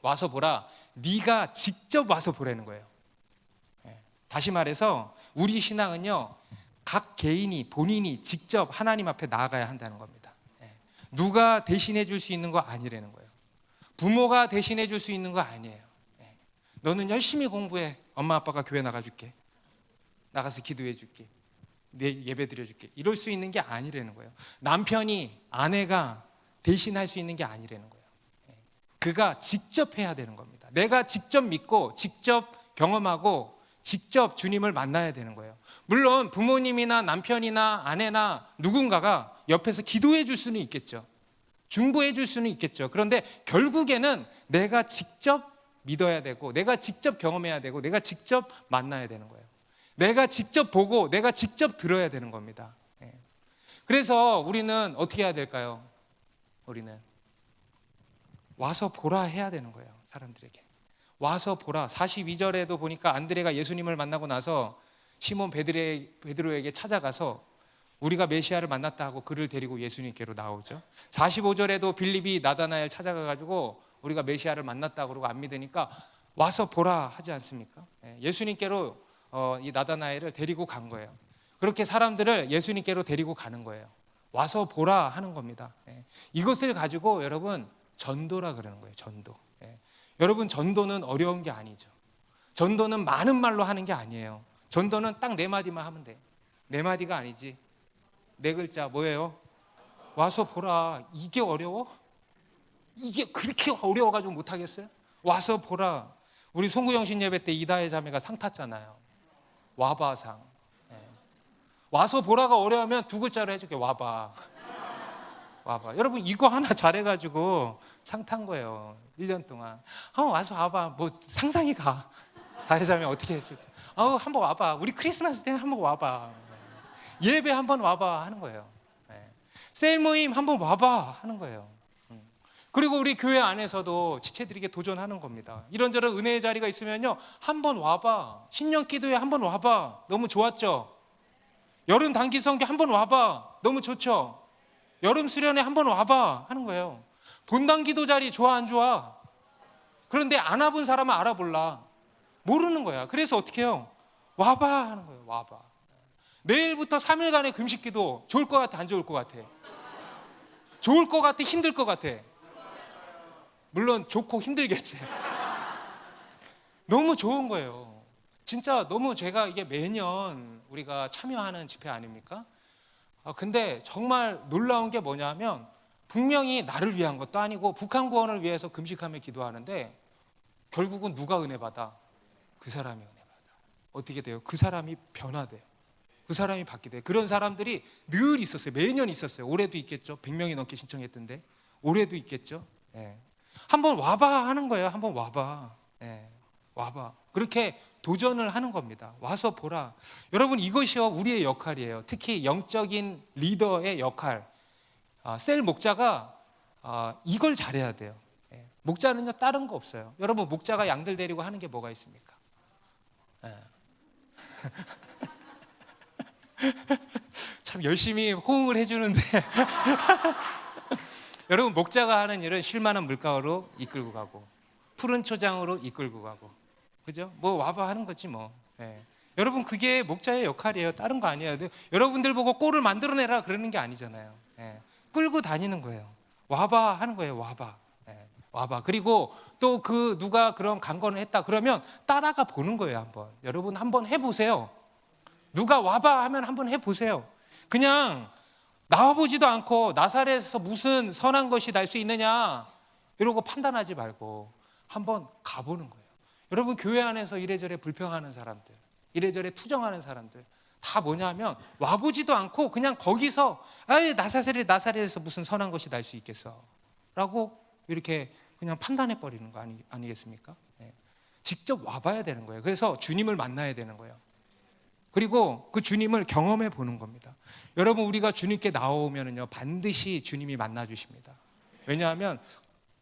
와서 보라, 네가 직접 와서 보라는 거예요. 다시 말해서 우리 신앙은요 각 개인이 본인이 직접 하나님 앞에 나아가야 한다는 겁니다. 누가 대신해 줄 수 있는 거 아니라는 거예요. 부모가 대신해 줄 수 있는 거 아니에요. 너는 열심히 공부해. 엄마 아빠가 교회 나가줄게. 나가서 기도해 줄게. 내 예배 드려줄게. 이럴 수 있는 게 아니라는 거예요. 남편이, 아내가 대신할 수 있는 게 아니라는 거예요. 그가 직접 해야 되는 겁니다. 내가 직접 믿고 직접 경험하고 직접 주님을 만나야 되는 거예요. 물론 부모님이나 남편이나 아내나 누군가가 옆에서 기도해 줄 수는 있겠죠. 중보해 줄 수는 있겠죠. 그런데 결국에는 내가 직접 믿어야 되고, 내가 직접 경험해야 되고, 내가 직접 만나야 되는 거예요. 내가 직접 보고 내가 직접 들어야 되는 겁니다. 그래서 우리는 어떻게 해야 될까요? 우리는 와서 보라 해야 되는 거예요. 사람들에게 와서 보라. 42절에도 보니까 안드레가 예수님을 만나고 나서 시몬 베드로에게 찾아가서 우리가 메시아를 만났다 하고 그를 데리고 예수님께로 나오죠. 45절에도 빌립이 나다나엘 찾아가가지고 우리가 메시아를 만났다 그러고 안 믿으니까 와서 보라 하지 않습니까? 예수님께로 이 나다나엘을 데리고 간 거예요. 그렇게 사람들을 예수님께로 데리고 가는 거예요. 와서 보라 하는 겁니다. 이것을 가지고 여러분 전도라 그러는 거예요. 전도. 여러분, 전도는 어려운 게 아니죠. 전도는 많은 말로 하는 게 아니에요. 전도는 딱 네 마디만 하면 돼. 네 마디가 아니지. 네 글자 뭐예요? 와서 보라. 이게 어려워? 이게 그렇게 어려워가지고 못하겠어요? 와서 보라. 우리 송구영신 예배 때 이다혜 자매가 상 탔잖아요. 와봐상. 와서 보라가 어려우면 두 글자로 해줄게. 와봐. 와봐. 여러분 이거 하나 잘해가지고 상 탄 거예요. 1년 동안. 와서 와봐. 뭐 상상이 가. 다혜 자매 어떻게 했을지. 한번 와봐. 우리 크리스마스 때 한번 와봐. 예배 한번 와봐 하는 거예요. 셀 모임 한번 와봐 하는 거예요. 그리고 우리 교회 안에서도 지체들에게 도전하는 겁니다. 이런저런 은혜의 자리가 있으면요, 한번 와봐. 신년 기도회 한번 와봐. 너무 좋았죠? 여름 단기 성교 한번 와봐. 너무 좋죠? 여름 수련회 한번 와봐 하는 거예요. 본당 기도 자리 좋아 안 좋아? 그런데 안 와본 사람은 알아볼라. 모르는 거야. 그래서 어떻게 해요? 와봐 하는 거예요. 와봐. 내일부터 3일간의 금식 기도 좋을 것 같아? 안 좋을 것 같아? 좋을 것 같아? 힘들 것 같아? 물론 좋고 힘들겠지. 너무 좋은 거예요. 진짜 너무 제가 이게 매년 우리가 참여하는 집회 아닙니까? 근데 정말 놀라운 게 뭐냐면 분명히 나를 위한 것도 아니고 북한 구원을 위해서 금식하며 기도하는데 결국은 누가 은혜 받아? 그 사람이 은혜 받아. 어떻게 돼요? 그 사람이 변화돼요. 그 사람이 받게 돼요. 그런 사람들이 늘 있었어요. 매년 있었어요. 올해도 있겠죠. 100명이 넘게 신청했던데 올해도 있겠죠. 한번 와봐 하는 거예요. 한번 와봐. 와봐. 그렇게 도전을 하는 겁니다. 와서 보라. 여러분 이것이요 우리의 역할이에요. 특히 영적인 리더의 역할. 셀 목자가 이걸 잘해야 돼요. 목자는요 다른 거 없어요. 여러분 목자가 양들 데리고 하는 게 뭐가 있습니까? 참 열심히 호응을 해주는데 여러분 목자가 하는 일은 쉴만한 물가로 이끌고 가고 푸른 초장으로 이끌고 가고, 그죠? 뭐 와봐 하는 거지 뭐. 여러분 그게 목자의 역할이에요. 다른 거 아니에요. 여러분들 보고 꼴을 만들어내라 그러는 게 아니잖아요. 끌고 다니는 거예요. 와봐 하는 거예요. 와봐. 와봐. 그리고 또 그 누가 그런 강건을 했다 그러면 따라가 보는 거예요. 한번. 여러분 한번 해보세요. 누가 와봐 하면 한번 해보세요. 그냥 나와보지도 않고 나사렛에서 무슨 선한 것이 날 수 있느냐 이러고 판단하지 말고 한번 가보는 거예요. 여러분 교회 안에서 이래저래 불평하는 사람들, 이래저래 투정하는 사람들 다 뭐냐면 와보지도 않고 그냥 거기서 나사렛에서 무슨 선한 것이 날 수 있겠어 라고 이렇게 그냥 판단해 버리는 거 아니겠습니까? 직접 와봐야 되는 거예요. 그래서 주님을 만나야 되는 거예요. 그리고 그 주님을 경험해 보는 겁니다. 여러분 우리가 주님께 나오면은요 반드시 주님이 만나 주십니다. 왜냐하면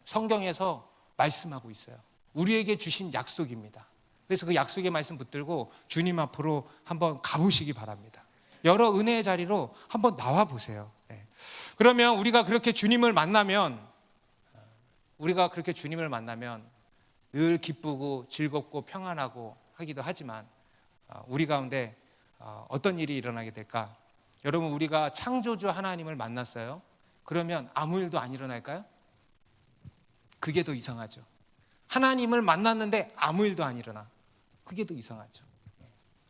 성경에서 말씀하고 있어요. 우리에게 주신 약속입니다. 그래서 그 약속의 말씀 붙들고 주님 앞으로 한번 가보시기 바랍니다. 여러 은혜의 자리로 한번 나와 보세요. 그러면 우리가 그렇게 주님을 만나면 늘 기쁘고 즐겁고 평안하고 하기도 하지만 우리 가운데 어떤 일이 일어나게 될까? 여러분 우리가 창조주 하나님을 만났어요. 그러면 아무 일도 안 일어날까요? 그게 더 이상하죠. 하나님을 만났는데 아무 일도 안 일어나. 그게 더 이상하죠.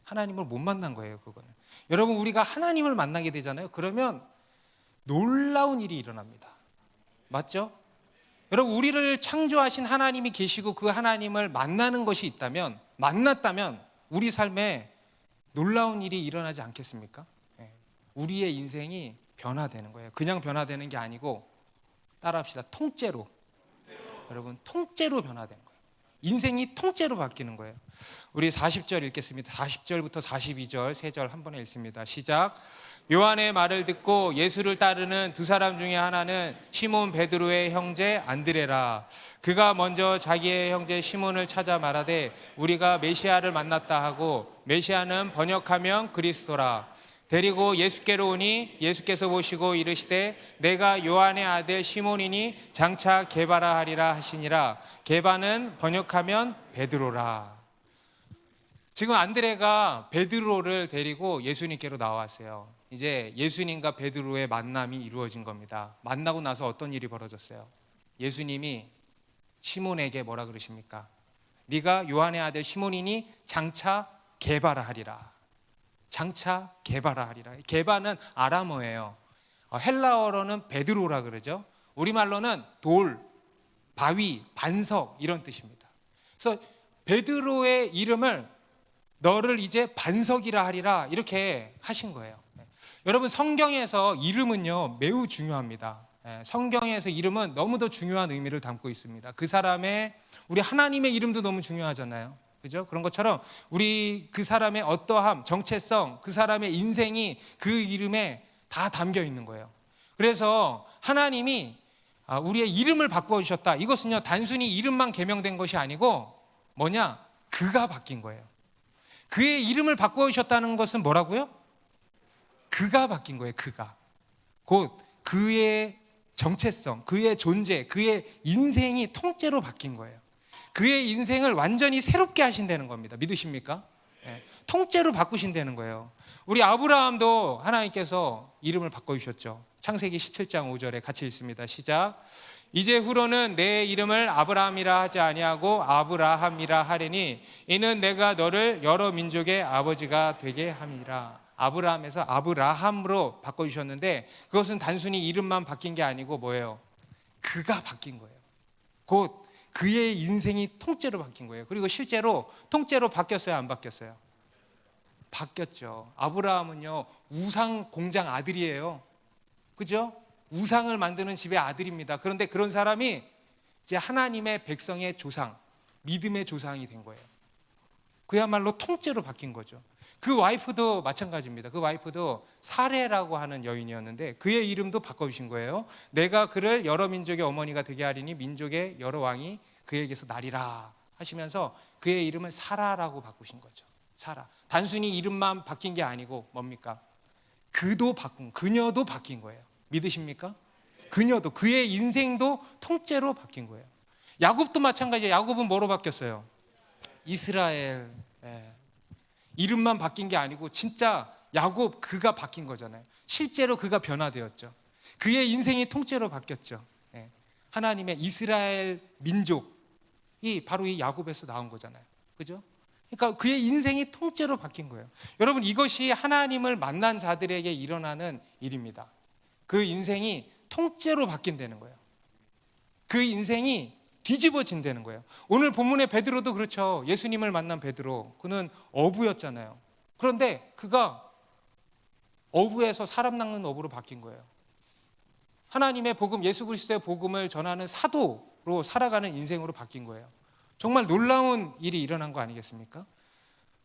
하나님을 못 만난 거예요. 그거는. 여러분 우리가 하나님을 만나게 되잖아요. 그러면 놀라운 일이 일어납니다. 맞죠? 여러분 우리를 창조하신 하나님이 계시고 그 하나님을 만나는 것이 있다면, 만났다면 우리 삶에 놀라운 일이 일어나지 않겠습니까? 우리의 인생이 변화되는 거예요. 그냥 변화되는 게 아니고 따라합시다. 통째로. 여러분 통째로 변화된 거예요. 인생이 통째로 바뀌는 거예요. 우리 40절 읽겠습니다. 40절부터 42절 세 절 한 번에 읽습니다. 시작. 요한의 말을 듣고 예수를 따르는 두 사람 중에 하나는 시몬 베드로의 형제 안드레라. 그가 먼저 자기의 형제 시몬을 찾아 말하되 우리가 메시아를 만났다 하고, 메시아는 번역하면 그리스도라. 데리고 예수께로 오니 예수께서 보시고 이르시되 내가 요한의 아들 시몬이니 장차 게바라 하리라 하시니라. 게바는 번역하면 베드로라. 지금 안드레가 베드로를 데리고 예수님께로 나왔어요. 이제 예수님과 베드로의 만남이 이루어진 겁니다. 만나고 나서 어떤 일이 벌어졌어요? 예수님이 시몬에게 뭐라 그러십니까? 네가 요한의 아들 시몬이니 장차 게바라 하리라. 장차 게바라 하리라. 게바는 아람어예요. 헬라어로는 베드로라 그러죠. 우리말로는 돌, 바위, 반석 이런 뜻입니다. 그래서 베드로의 이름을 너를 이제 반석이라 하리라 이렇게 하신 거예요. 여러분, 성경에서 이름은요 매우 중요합니다. 성경에서 이름은 너무도 중요한 의미를 담고 있습니다. 그 사람의, 우리 하나님의 이름도 너무 중요하잖아요. 그죠? 그런 것처럼 우리 그 사람의 어떠함, 정체성, 그 사람의 인생이 그 이름에 다 담겨 있는 거예요. 그래서 하나님이 우리의 이름을 바꿔주셨다. 이것은요 단순히 이름만 개명된 것이 아니고 뭐냐? 그가 바뀐 거예요. 그의 이름을 바꿔주셨다는 것은 뭐라고요? 그가 바뀐 거예요. 그가. 곧 그의 정체성, 그의 존재, 그의 인생이 통째로 바뀐 거예요. 그의 인생을 완전히 새롭게 하신다는 겁니다. 믿으십니까? 네. 통째로 바꾸신다는 거예요. 우리 아브라함도 하나님께서 이름을 바꿔주셨죠. 창세기 17장 5절에 같이 읽습니다. 시작. 이제 후로는 내 이름을 아브라함이라 하지 아니하고 아브라함이라 하리니 이는 내가 너를 여러 민족의 아버지가 되게 함이라. 아브라함에서 아브라함으로 바꿔주셨는데 그것은 단순히 이름만 바뀐 게 아니고 뭐예요? 그가 바뀐 거예요. 곧 그의 인생이 통째로 바뀐 거예요. 그리고 실제로 통째로 바뀌었어요? 안 바뀌었어요? 바뀌었죠. 아브라함은요 우상 공장 아들이에요. 그죠? 우상을 만드는 집의 아들입니다. 그런데 그런 사람이 이제 하나님의 백성의 조상, 믿음의 조상이 된 거예요. 그야말로 통째로 바뀐 거죠. 그 와이프도 마찬가지입니다. 그 와이프도 사레라고 하는 여인이었는데 그의 이름도 바꿔주신 거예요. 내가 그를 여러 민족의 어머니가 되게 하리니 민족의 여러 왕이 그에게서 나리라 하시면서 그의 이름을 사라라고 바꾸신 거죠. 사라. 단순히 이름만 바뀐 게 아니고 뭡니까? 그녀도 바뀐 거예요. 믿으십니까? 그녀도, 그의 인생도 통째로 바뀐 거예요. 야곱도 마찬가지예요. 야곱은 뭐로 바뀌었어요? 이스라엘. 이름만 바뀐 게 아니고 진짜 야곱, 그가 바뀐 거잖아요. 실제로 그가 변화되었죠. 그의 인생이 통째로 바뀌었죠. 하나님의 이스라엘 민족이 바로 이 야곱에서 나온 거잖아요. 그죠? 그러니까 그의 인생이 통째로 바뀐 거예요. 여러분, 이것이 하나님을 만난 자들에게 일어나는 일입니다. 그 인생이 통째로 바뀐다는 거예요. 그 인생이 뒤집어진다는 거예요. 오늘 본문의 베드로도 그렇죠. 예수님을 만난 베드로, 그는 어부였잖아요. 그런데 그가 어부에서 사람 낚는 어부로 바뀐 거예요. 하나님의 복음, 예수 그리스도의 복음을 전하는 사도로 살아가는 인생으로 바뀐 거예요. 정말 놀라운 일이 일어난 거 아니겠습니까?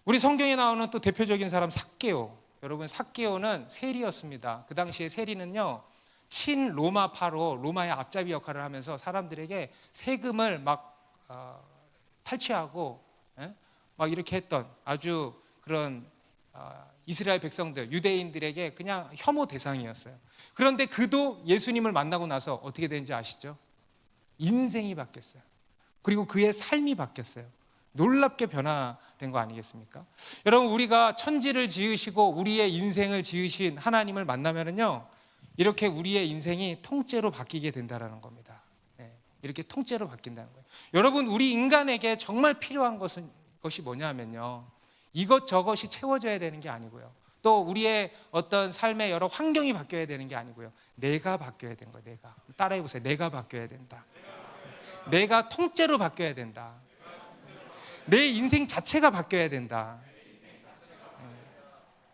우리 성경에 나오는 또 대표적인 사람 삭개오. 여러분, 삭개오는 세리였습니다. 그 당시에 세리는요 친로마파로 로마의 앞잡이 역할을 하면서 사람들에게 세금을 막 탈취하고 막 이렇게 했던 아주 그런 이스라엘 백성들, 유대인들에게 그냥 혐오 대상이었어요. 그런데 그도 예수님을 만나고 나서 어떻게 되는지 아시죠? 인생이 바뀌었어요. 그리고 그의 삶이 바뀌었어요. 놀랍게 변화된 거 아니겠습니까? 여러분, 우리가 천지를 지으시고 우리의 인생을 지으신 하나님을 만나면은요 이렇게 우리의 인생이 통째로 바뀌게 된다는 겁니다. 이렇게 통째로 바뀐다는 거예요. 여러분, 우리 인간에게 정말 필요한 것이 뭐냐면요, 이것저것이 채워져야 되는 게 아니고요, 또 우리의 어떤 삶의 여러 환경이 바뀌어야 되는 게 아니고요, 내가 바뀌어야 되는 거예요. 내가. 따라해 보세요. 내가 바뀌어야 된다. 내가 통째로 바뀌어야 된다. 내 인생 자체가 바뀌어야 된다.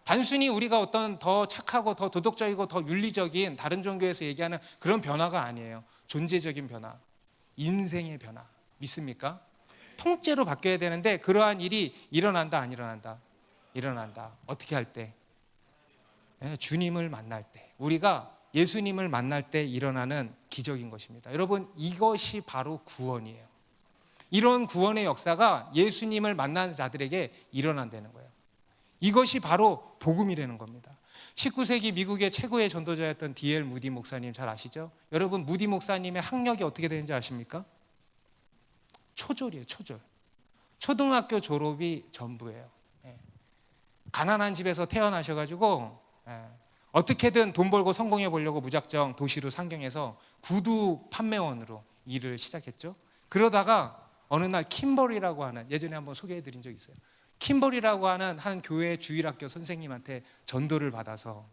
단순히 우리가 어떤 더 착하고 더 도덕적이고 더 윤리적인 다른 종교에서 얘기하는 그런 변화가 아니에요. 존재적인 변화, 인생의 변화. 믿습니까? 통째로 바뀌어야 되는데 그러한 일이 일어난다, 안 일어난다? 일어난다. 어떻게 할 때? 주님을 만날 때, 우리가 예수님을 만날 때 일어나는 기적인 것입니다. 여러분, 이것이 바로 구원이에요. 이런 구원의 역사가 예수님을 만난 자들에게 일어난다는 거예요. 이것이 바로 복음이라는 겁니다. 19세기 미국의 최고의 전도자였던 D.L. 무디 목사님 잘 아시죠? 여러분, 무디 목사님의 학력이 어떻게 되는지 아십니까? 초졸이에요. 초졸. 초등학교 졸업이 전부예요. 가난한 집에서 태어나셔가지고 어떻게든 돈 벌고 성공해 보려고 무작정 도시로 상경해서 구두 판매원으로 일을 시작했죠. 그러다가 어느 날 킴버리라고 하는, 예전에 한번 소개해드린 적 있어요. 킴버리라고 하는 한 교회 주일학교 선생님한테 전도를 받아서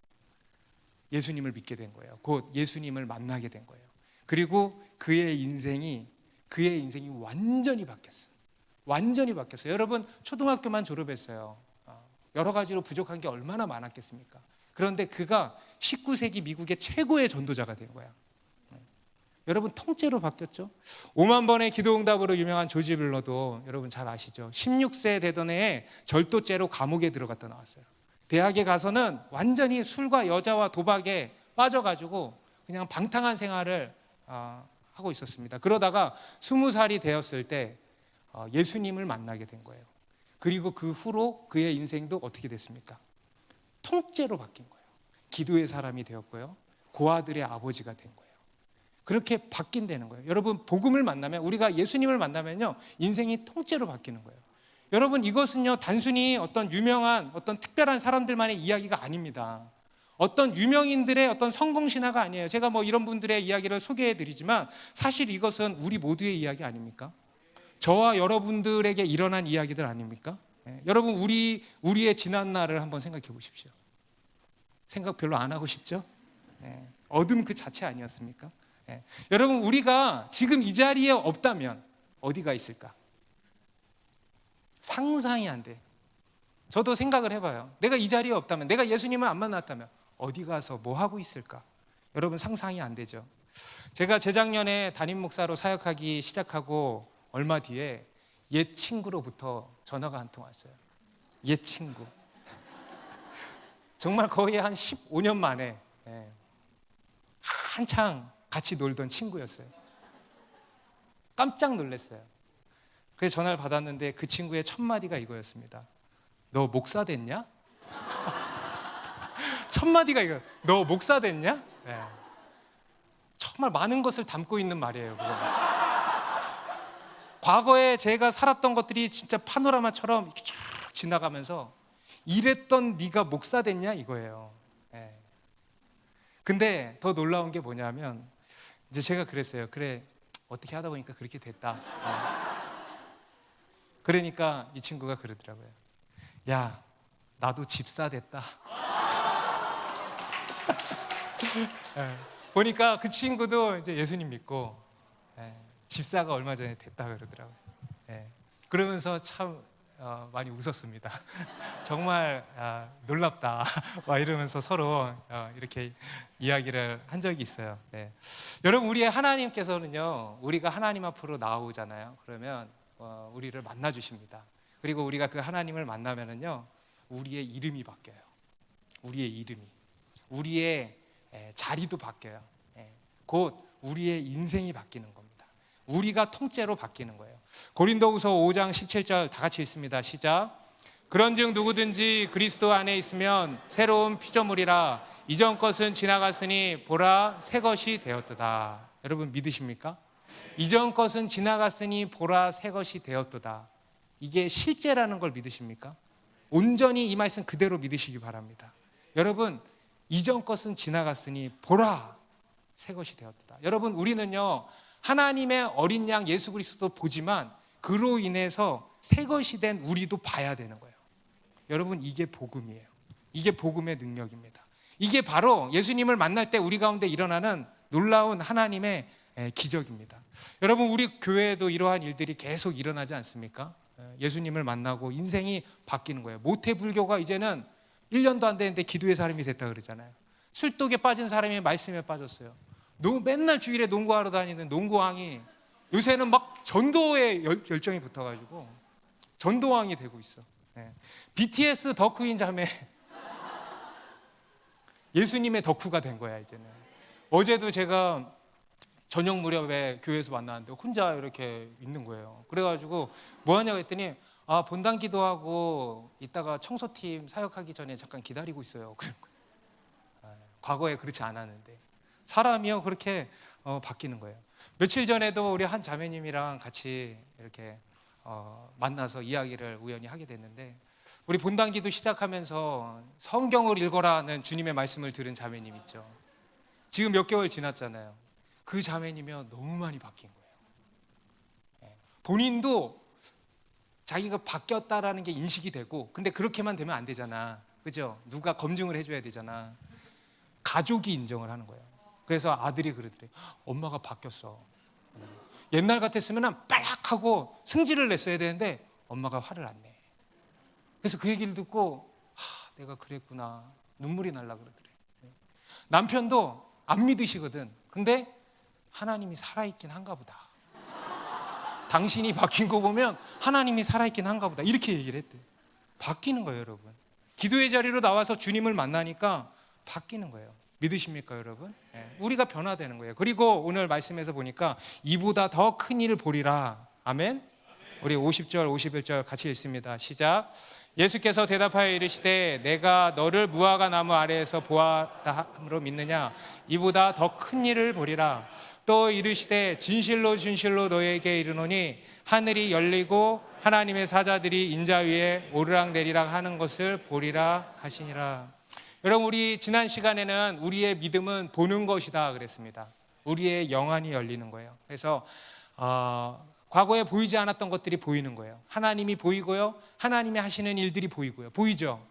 예수님을 믿게 된 거예요. 곧 예수님을 만나게 된 거예요. 그리고 그의 인생이 완전히 바뀌었어요. 완전히 바뀌었어요. 여러분, 초등학교만 졸업했어요. 여러 가지로 부족한 게 얼마나 많았겠습니까? 그런데 그가 19세기 미국의 최고의 전도자가 된 거야. 여러분, 통째로 바뀌었죠. 5만 번의 기도응답으로 유명한 조지 빌러도 여러분 잘 아시죠. 16세 되던 해에 절도죄로 감옥에 들어갔다 나왔어요. 대학에 가서는 완전히 술과 여자와 도박에 빠져가지고 그냥 방탕한 생활을 하고 있었습니다. 그러다가 20살이 되었을 때 예수님을 만나게 된 거예요. 그리고 그 후로 그의 인생도 어떻게 됐습니까? 통째로 바뀐 거예요. 기도의 사람이 되었고요, 고아들의 아버지가 된 거예요. 그렇게 바뀐다는 거예요. 여러분, 복음을 만나면, 우리가 예수님을 만나면요, 인생이 통째로 바뀌는 거예요. 여러분, 이것은요 단순히 어떤 유명한 어떤 특별한 사람들만의 이야기가 아닙니다. 어떤 유명인들의 어떤 성공 신화가 아니에요. 제가 뭐 이런 분들의 이야기를 소개해 드리지만 사실 이것은 우리 모두의 이야기 아닙니까? 저와 여러분들에게 일어난 이야기들 아닙니까? 여러분, 우리의 지난 날을 한번 생각해 보십시오. 생각 별로 안 하고 싶죠? 어둠 그 자체 아니었습니까? 여러분, 우리가 지금 이 자리에 없다면 어디가 있을까? 상상이 안 돼요. 저도 생각을 해봐요. 내가 이 자리에 없다면, 내가 예수님을 안 만났다면 어디 가서 뭐 하고 있을까? 여러분, 상상이 안 되죠. 제가 재작년에 담임 목사로 사역하기 시작하고 얼마 뒤에 옛 친구로부터 전화가 한 통 왔어요. 옛 친구. 정말 거의 한 15년 만에 한창 같이 놀던 친구였어요. 깜짝 놀랐어요. 그래서 전화를 받았는데 그 친구의 첫 마디가 이거였습니다. 너 목사 됐냐? 첫 마디가 이거. 너 목사 됐냐? 정말 많은 것을 담고 있는 말이에요. 그거. 과거에 제가 살았던 것들이 진짜 파노라마처럼 이렇게 쫙 지나가면서 이랬던 네가 목사 됐냐 이거예요. 근데 더 놀라운 게 뭐냐면 이제 제가 그랬어요. 그래, 어떻게 하다 보니까 그렇게 됐다. 그러니까 이 친구가 그러더라고요. 야, 나도 집사 됐다. 보니까 그 친구도 이제 예수님 믿고 집사가 얼마 전에 됐다 그러더라고요. 그러면서 참 많이 웃었습니다. 정말 놀랍다 막 이러면서 서로 이렇게 이야기를 한 적이 있어요. 여러분, 우리의 하나님께서는요, 우리가 하나님 앞으로 나오잖아요. 그러면 우리를 만나 주십니다. 그리고 우리가 그 하나님을 만나면은요, 우리의 이름이 바뀌어요. 우리의 이름이, 우리의 자리도 바뀌어요. 곧 우리의 인생이 바뀌는 겁니다. 우리가 통째로 바뀌는 거예요. 고린도후서 5장 17절 다 같이 읽습니다. 시작. 그런즉 누구든지 그리스도 안에 있으면 새로운 피조물이라, 이전 것은 지나갔으니 보라 새 것이 되었도다. 여러분, 믿으십니까? 이전 것은 지나갔으니 보라 새 것이 되었도다. 이게 실제라는 걸 믿으십니까? 온전히 이 말씀 그대로 믿으시기 바랍니다. 여러분, 이전 것은 지나갔으니 보라 새 것이 되었도다. 여러분, 우리는요, 하나님의 어린 양 예수 그리스도 보지만 그로 인해서 새 것이 된 우리도 봐야 되는 거예요. 여러분, 이게 복음이에요. 이게 복음의 능력입니다. 이게 바로 예수님을 만날 때 우리 가운데 일어나는 놀라운 하나님의 기적입니다. 여러분, 우리 교회에도 이러한 일들이 계속 일어나지 않습니까? 예수님을 만나고 인생이 바뀌는 거예요. 모태불교가 이제는 1년도 안 되는데 기도의 사람이 됐다 그러잖아요. 술독에 빠진 사람이 말씀에 빠졌어요. 맨날 주일에 농구하러 다니는 농구왕이 요새는 막 전도에 열정이 붙어가지고 전도왕이 되고 있어. BTS 덕후인 자매 예수님의 덕후가 된 거야 이제는. 어제도 제가 저녁 무렵에 교회에서 만났는데 혼자 이렇게 있는 거예요. 그래가지고 뭐 하냐고 했더니 본당 기도하고 이따가 청소팀 사역하기 전에 잠깐 기다리고 있어요. 그런 거예요. 과거에 그렇지 않았는데 사람이요 그렇게 바뀌는 거예요. 며칠 전에도 우리 한 자매님이랑 같이 이렇게 만나서 이야기를 우연히 하게 됐는데, 우리 본당 기도 시작하면서 성경을 읽어라는 주님의 말씀을 들은 자매님 있죠. 지금 몇 개월 지났잖아요. 그 자매님이요 너무 많이 바뀐 거예요. 본인도 자기가 바뀌었다라는 게 인식이 되고, 근데 그렇게만 되면 안 되잖아. 그죠? 누가 검증을 해줘야 되잖아. 가족이 인정을 하는 거예요. 그래서 아들이 그러더래. 엄마가 바뀌었어. 옛날 같았으면 빨락 하고 승질을 냈어야 되는데 엄마가 화를 안 내. 그래서 그 얘기를 듣고 내가 그랬구나. 눈물이 날라 그러더래. 남편도 안 믿으시거든. 근데 하나님이 살아있긴 한가 보다. 당신이 바뀐 거 보면 하나님이 살아있긴 한가 보다. 이렇게 얘기를 했대. 바뀌는 거예요, 여러분. 기도의 자리로 나와서 주님을 만나니까 바뀌는 거예요. 믿으십니까, 여러분? 우리가 변화되는 거예요. 그리고 오늘 말씀에서 보니까 이보다 더 큰 일을 보리라. 아멘. 우리 50절 51절 같이 읽습니다. 시작. 예수께서 대답하여 이르시되 내가 너를 무화과 나무 아래에서 보았다 함으로 믿느냐? 이보다 더 큰 일을 보리라. 또 이르시되 진실로 진실로 너에게 이르노니 하늘이 열리고 하나님의 사자들이 인자 위에 오르락내리락 하는 것을 보리라 하시니라. 여러분, 우리 지난 시간에는 우리의 믿음은 보는 것이다 그랬습니다. 우리의 영안이 열리는 거예요. 그래서 과거에 보이지 않았던 것들이 보이는 거예요. 하나님이 보이고요, 하나님이 하시는 일들이 보이고요. 보이죠?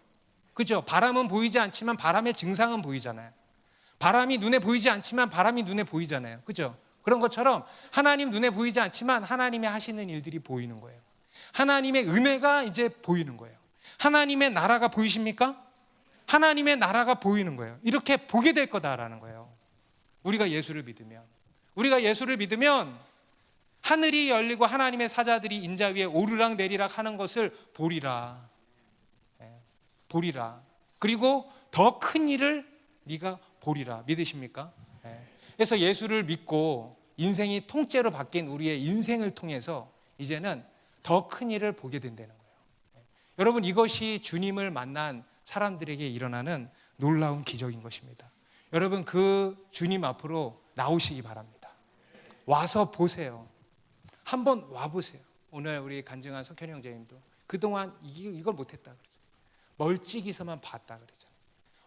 그죠? 바람은 보이지 않지만 바람의 증상은 보이잖아요. 바람이 눈에 보이지 않지만 바람이 눈에 보이잖아요. 그죠? 그런 것처럼 하나님 눈에 보이지 않지만 하나님이 하시는 일들이 보이는 거예요. 하나님의 은혜가 이제 보이는 거예요. 하나님의 나라가 보이십니까? 하나님의 나라가 보이는 거예요. 이렇게 보게 될 거다라는 거예요. 우리가 예수를 믿으면 하늘이 열리고 하나님의 사자들이 인자 위에 오르락 내리락 하는 것을 보리라. 보리라. 그리고 더 큰 일을 네가 보리라. 믿으십니까? 그래서 예수를 믿고 인생이 통째로 바뀐 우리의 인생을 통해서 이제는 더 큰 일을 보게 된다는 거예요. 여러분, 이것이 주님을 만난 사람들에게 일어나는 놀라운 기적인 것입니다. 여러분, 그 주님 앞으로 나오시기 바랍니다. 와서 보세요. 한번 와보세요. 오늘 우리 간증한 석현이 형제님도 그동안 이걸 못했다 그러죠. 멀찍이서만 봤다 그러죠.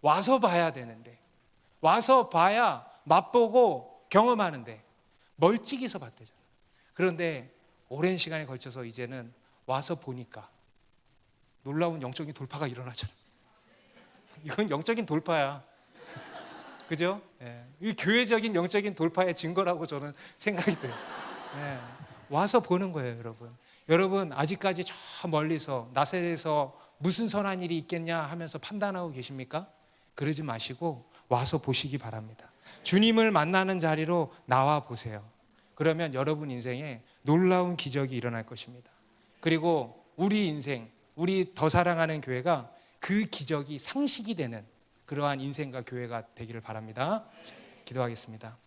와서 봐야 되는데, 와서 봐야 맛보고 경험하는데 멀찍이서 봤대잖아요. 그런데 오랜 시간에 걸쳐서 이제는 와서 보니까 놀라운 영적인 돌파가 일어나잖아요. 이건 영적인 돌파야. 그죠? 이 교회적인 영적인 돌파의 증거라고 저는 생각이 돼요. 와서 보는 거예요, 여러분. 여러분, 아직까지 저 멀리서 나세에서 무슨 선한 일이 있겠냐 하면서 판단하고 계십니까? 그러지 마시고 와서 보시기 바랍니다. 주님을 만나는 자리로 나와 보세요. 그러면 여러분 인생에 놀라운 기적이 일어날 것입니다. 그리고 우리 인생, 우리 더 사랑하는 교회가 그 기적이 상식이 되는 그러한 인생과 교회가 되기를 바랍니다. 기도하겠습니다.